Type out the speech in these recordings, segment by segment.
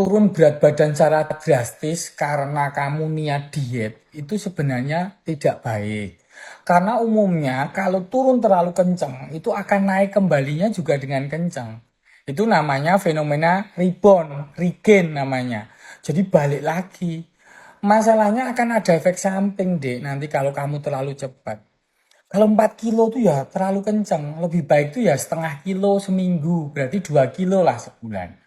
turun berat badan secara drastis karena kamu niat diet itu sebenarnya tidak baik. Karena umumnya kalau turun terlalu kencang itu akan naik kembalinya juga dengan kencang. Itu namanya fenomena rebound, regain namanya. Jadi balik lagi. Masalahnya akan ada efek samping deh nanti kalau kamu terlalu cepat. Kalau 4 kilo tuh ya terlalu kencang. Lebih baik tuh ya setengah kilo seminggu. Berarti 2 kilo lah sebulan.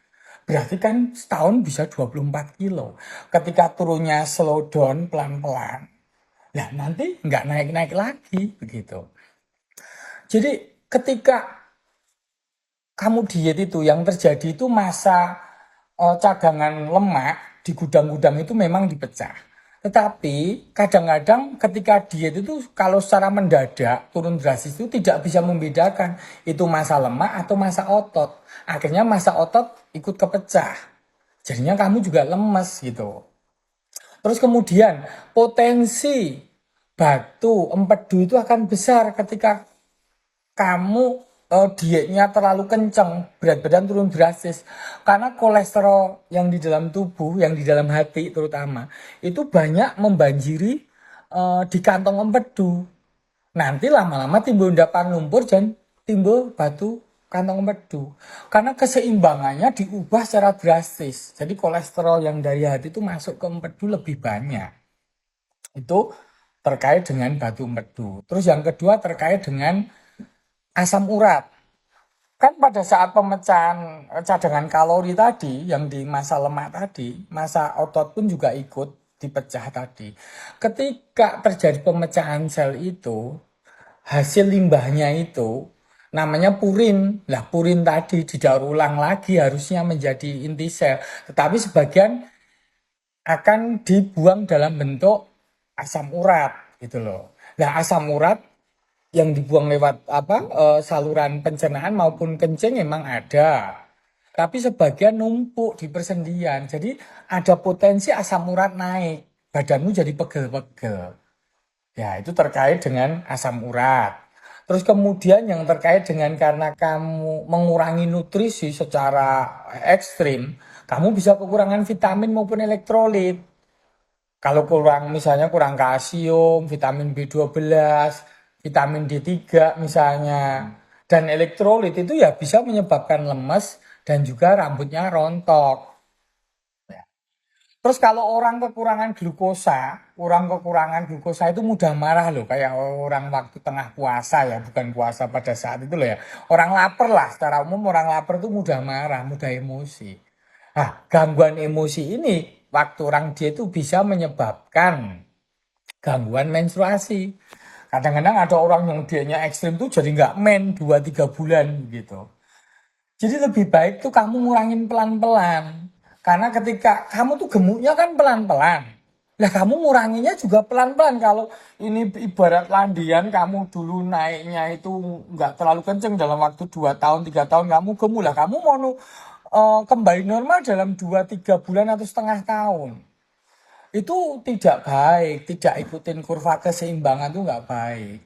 Berarti kan setahun bisa 24 kilo. Ketika turunnya slow down pelan-pelan. Nah nanti nggak naik-naik lagi begitu. Jadi ketika kamu diet itu yang terjadi itu masa cadangan lemak di gudang-gudang itu memang dipecah. Tetapi kadang-kadang ketika diet itu kalau secara mendadak turun drastis itu tidak bisa membedakan itu masa lemak atau masa otot. Akhirnya masa otot ikut kepecah. Jadinya kamu juga lemes gitu. Terus kemudian potensi batu empedu itu akan besar ketika kamu dietnya terlalu kencang, berat badan turun drastis. Karena kolesterol yang di dalam tubuh, yang di dalam hati terutama, itu banyak membanjiri di kantong empedu. Nanti lama-lama timbul endapan lumpur dan timbul batu kantong empedu. Karena keseimbangannya diubah secara drastis. Jadi kolesterol yang dari hati itu masuk ke empedu lebih banyak. Itu terkait dengan batu empedu. Terus yang kedua terkait dengan asam urat. Kan pada saat pemecahan cadangan kalori tadi, yang di masa lemak tadi, masa otot pun juga ikut dipecah tadi. Ketika terjadi pemecahan sel itu, hasil limbahnya itu namanya purin. Lah purin tadi didaur ulang lagi harusnya menjadi inti sel. Tetapi sebagian akan dibuang dalam bentuk asam urat gitu loh. Nah asam urat yang dibuang lewat saluran pencernaan maupun kencing memang ada. Tapi sebagian numpuk di persendian. Jadi ada potensi asam urat naik. Badanmu jadi pegel-pegel. Ya, itu terkait dengan asam urat. Terus kemudian yang terkait dengan karena kamu mengurangi nutrisi secara ekstrim, kamu bisa kekurangan vitamin maupun elektrolit. Kalau kurang misalnya kurang kalsium, vitamin B12, vitamin D3 misalnya, dan elektrolit itu ya bisa menyebabkan lemes dan juga rambutnya rontok. Terus kalau orang kekurangan glukosa itu mudah marah loh, kayak orang waktu tengah puasa ya, bukan puasa pada saat itu loh ya. Orang lapar lah, secara umum orang lapar itu mudah marah, mudah emosi. Nah, gangguan emosi ini waktu orang dia itu bisa menyebabkan gangguan menstruasi. Kadang-kadang ada orang yang dianya ekstrim tuh jadi nggak men 2-3 bulan gitu. Jadi lebih baik tuh kamu ngurangin pelan-pelan. Karena ketika kamu tuh gemuknya kan pelan-pelan. Lah kamu nguranginya juga pelan-pelan. Kalau ini ibarat landian kamu dulu naiknya itu nggak terlalu kenceng dalam waktu 2 tahun, 3 tahun kamu gemuk. Lah kamu mau kembali normal dalam 2-3 bulan atau setengah tahun. Itu tidak baik, tidak ikutin kurva keseimbangan itu nggak baik.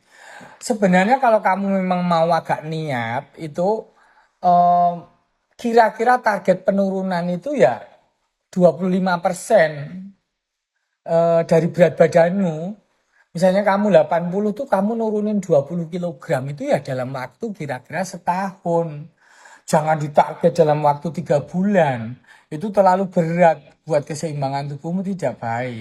Sebenarnya kalau kamu memang mau agak niat itu eh, kira-kira target penurunan itu ya 25% dari berat badanmu. Misalnya kamu 80 tuh kamu nurunin 20 kilogram itu ya dalam waktu kira-kira setahun. Jangan ditarget dalam waktu 3 bulan. Itu terlalu berat buat keseimbangan tubuhmu tidak baik.